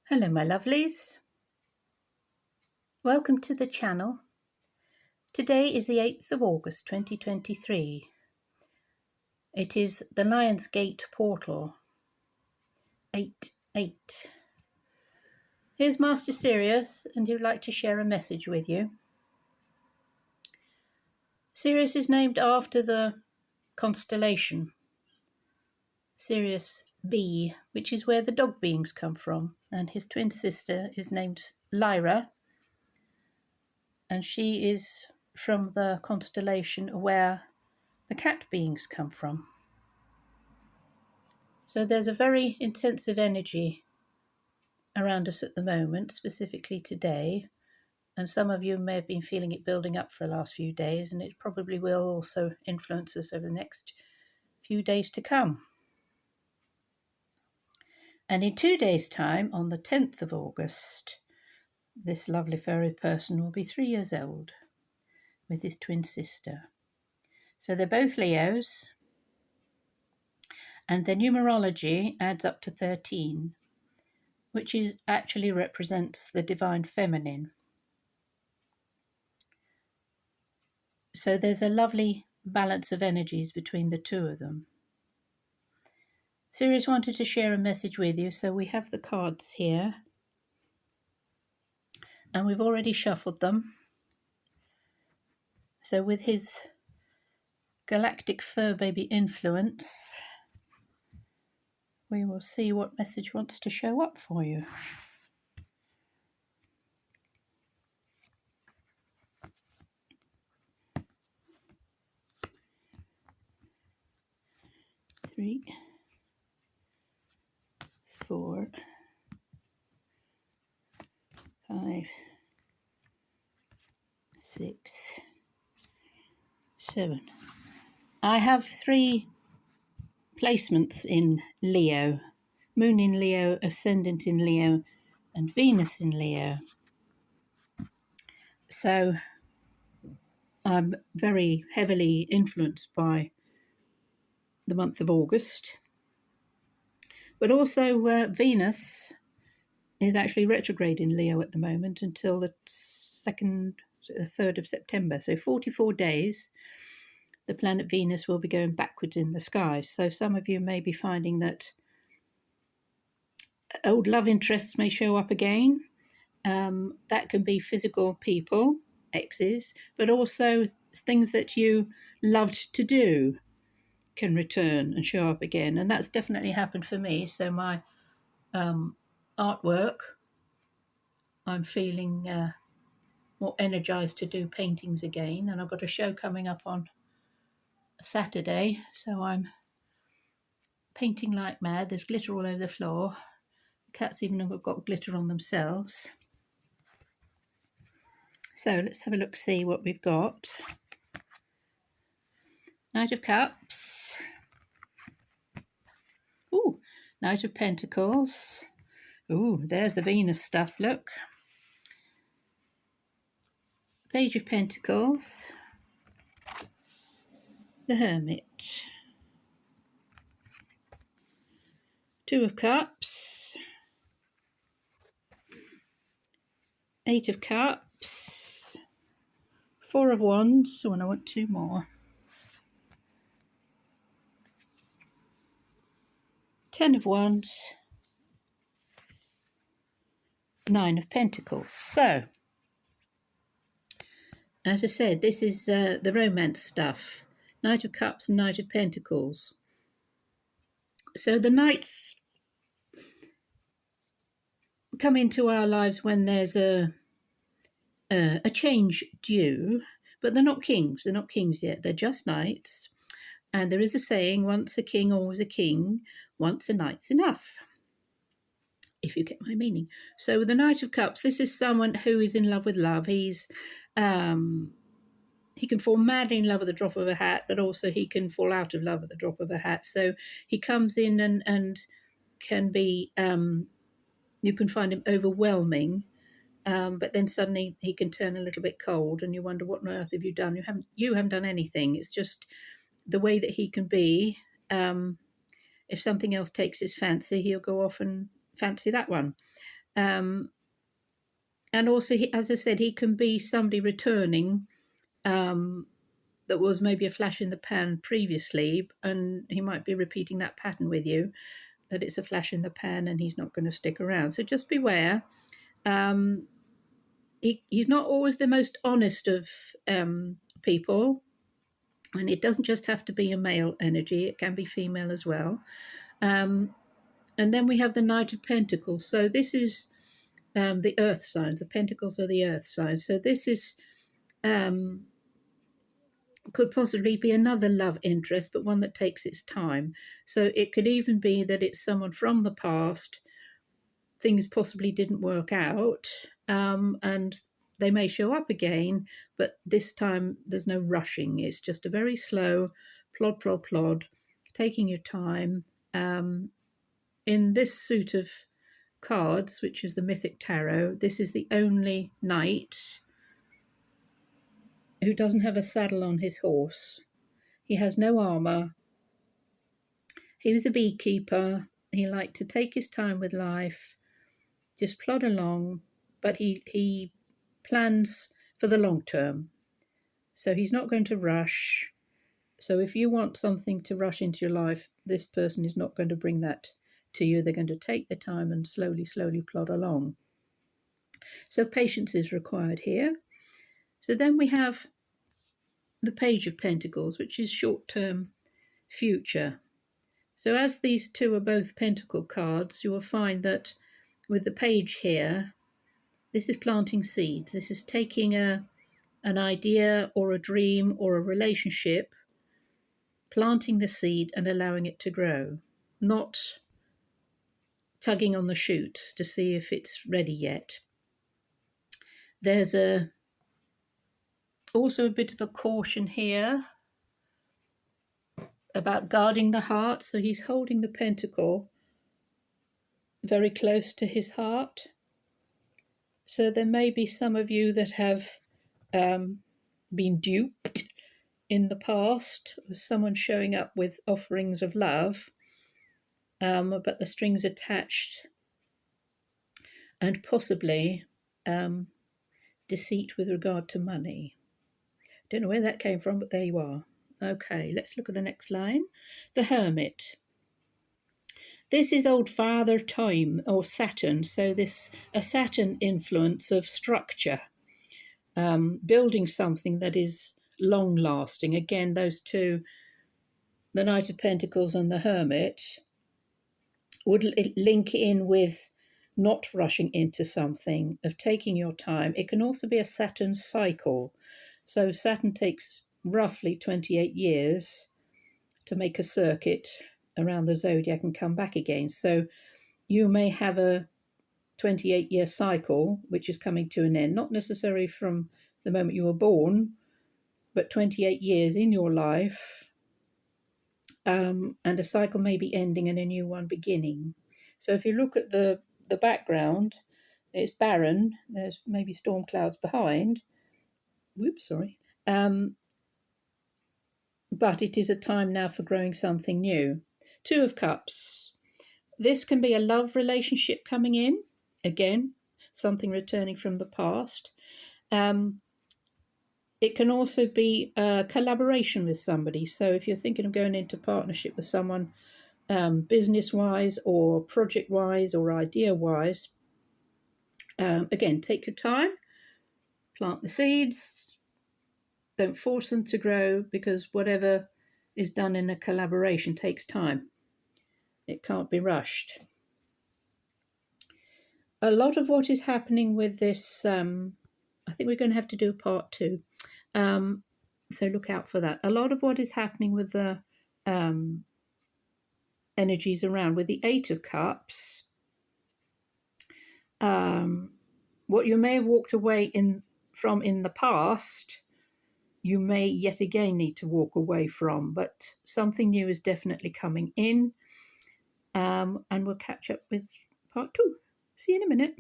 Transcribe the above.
Hello my lovelies, welcome to the channel. Today is the 8th of August 2023. It is the Lion's Gate portal 8-8. Here's Master Sirius and he would like to share a message with you. Sirius is named after the constellation Sirius B, which is where the dog beings come from, and his twin sister is named Lyra, and she is from the constellation where the cat beings come from. So there's a very intensive energy around us at the moment, specifically today, and some of you may have been feeling it building up for the last few days, and it probably will also influence us over the next few days to come. And in 2 days' time, on the 10th of August, this lovely furry person will be 3 years old with his twin sister. So they're both Leos, and their numerology adds up to 13, which actually represents the divine feminine. So there's a lovely balance of energies between the two of them. Sirius wanted to share a message with you, so we have the cards here. And we've already shuffled them. So with his galactic fur baby influence, we will see what message wants to show up for you. Three, 4, 5, 6, 7. I have 3 placements in Leo: Moon in Leo, Ascendant in Leo, and Venus in Leo. So I'm very heavily influenced by the month of August. But also Venus is actually retrograde in Leo at the moment until the 3rd of September. So 44 days, the planet Venus will be going backwards in the sky. So some of you may be finding that old love interests may show up again. That can be physical people, exes, but also things that you loved to do can return and show up again. And that's definitely happened for me. So my artwork, I'm feeling more energized to do paintings again. And I've got a show coming up on Saturday, so I'm painting like mad. There's glitter all over the floor. The cats even have got glitter on themselves. So let's have a look, see what we've got. Knight of Cups. Ooh, Knight of Pentacles. Ooh, there's the Venus stuff, look. Page of Pentacles. The Hermit. 2 of Cups. 8 of Cups. 4 of Wands. Oh, and I want 2 more. 10 of Wands. 9 of Pentacles. So, as I said, this is the romance stuff. Knight of Cups and Knight of Pentacles. So the knights come into our lives when there's a change due, but they're not kings. They're not kings yet. They're just knights. And there is a saying, once a king, always a king. Once a knight's enough, if you get my meaning. So the Knight of Cups, this is someone who is in love with love. He can fall madly in love at the drop of a hat, but also he can fall out of love at the drop of a hat. So he comes in and can be, you can find him overwhelming, but then suddenly he can turn a little bit cold and you wonder, what on earth have you done? You haven't done anything. It's just the way that he can be. If something else takes his fancy, he'll go off and fancy that one. Um, and also, as I said, he can be somebody returning um, that was maybe a flash in the pan previously, and he might be repeating that pattern with you, that it's a flash in the pan and he's not going to stick around. So just beware. Um, he's not always the most honest of people, and it doesn't just have to be a male energy, it can be female as well. Um, and then we have the Knight of Pentacles. So this is the earth signs. The pentacles are the earth signs. So this is um, could possibly be another love interest, but one that takes its time. So it could even be that it's someone from the past. Things possibly didn't work out, and they may show up again, but this time there's no rushing. It's just a very slow plod, plod, plod, taking your time. In this suit of cards, which is the Mythic Tarot, this is the only knight who doesn't have a saddle on his horse. He has no armor. He was a beekeeper. He liked to take his time with life, just plod along, but he plans for the long term. So he's not going to rush. So if you want something to rush into your life, this person is not going to bring that to you. They're going to take their time and slowly, slowly plod along. So patience is required here. So then we have the Page of Pentacles, which is short-term future. So as these two are both Pentacle cards, you will find that with the Page here, this is planting seeds. This is taking an idea or a dream or a relationship, planting the seed and allowing it to grow, not tugging on the shoots to see if it's ready yet. There's also a bit of a caution here about guarding the heart. So he's holding the pentacle very close to his heart. So there may be some of you that have been duped in the past of someone showing up with offerings of love, but the strings attached, and possibly deceit with regard to money. Don't know where that came from, but there you are. Okay, let's look at the next line. The Hermit. This is old Father Time or Saturn, so this a Saturn influence of structure, building something that is long lasting. Again, those two, the Knight of Pentacles and the Hermit, would link in with not rushing into something, of taking your time. It can also be a Saturn cycle. So Saturn takes roughly 28 years to make a circuit around the zodiac and come back again. So you may have a 28-year cycle which is coming to an end, not necessarily from the moment you were born, but 28 years in your life, and a cycle may be ending and a new one beginning. So if you look at the background, it's barren. There's maybe storm clouds behind. Whoops, sorry. But it is a time now for growing something new. Two of Cups. This can be a love relationship coming in. Again, something returning from the past. It can also be a collaboration with somebody. So if you're thinking of going into partnership with someone, business-wise or project-wise or idea-wise, again, take your time, plant the seeds, don't force them to grow, because whatever is done in a collaboration takes time. It can't be rushed. A lot of what is happening with this, I think we're going to have to do a part 2. So look out for that. A lot of what is happening with the energies around, with the 8 of Cups, what you may have walked away from in the past, you may yet again need to walk away from, but something new is definitely coming in, and we'll catch up with part 2. See you in a minute.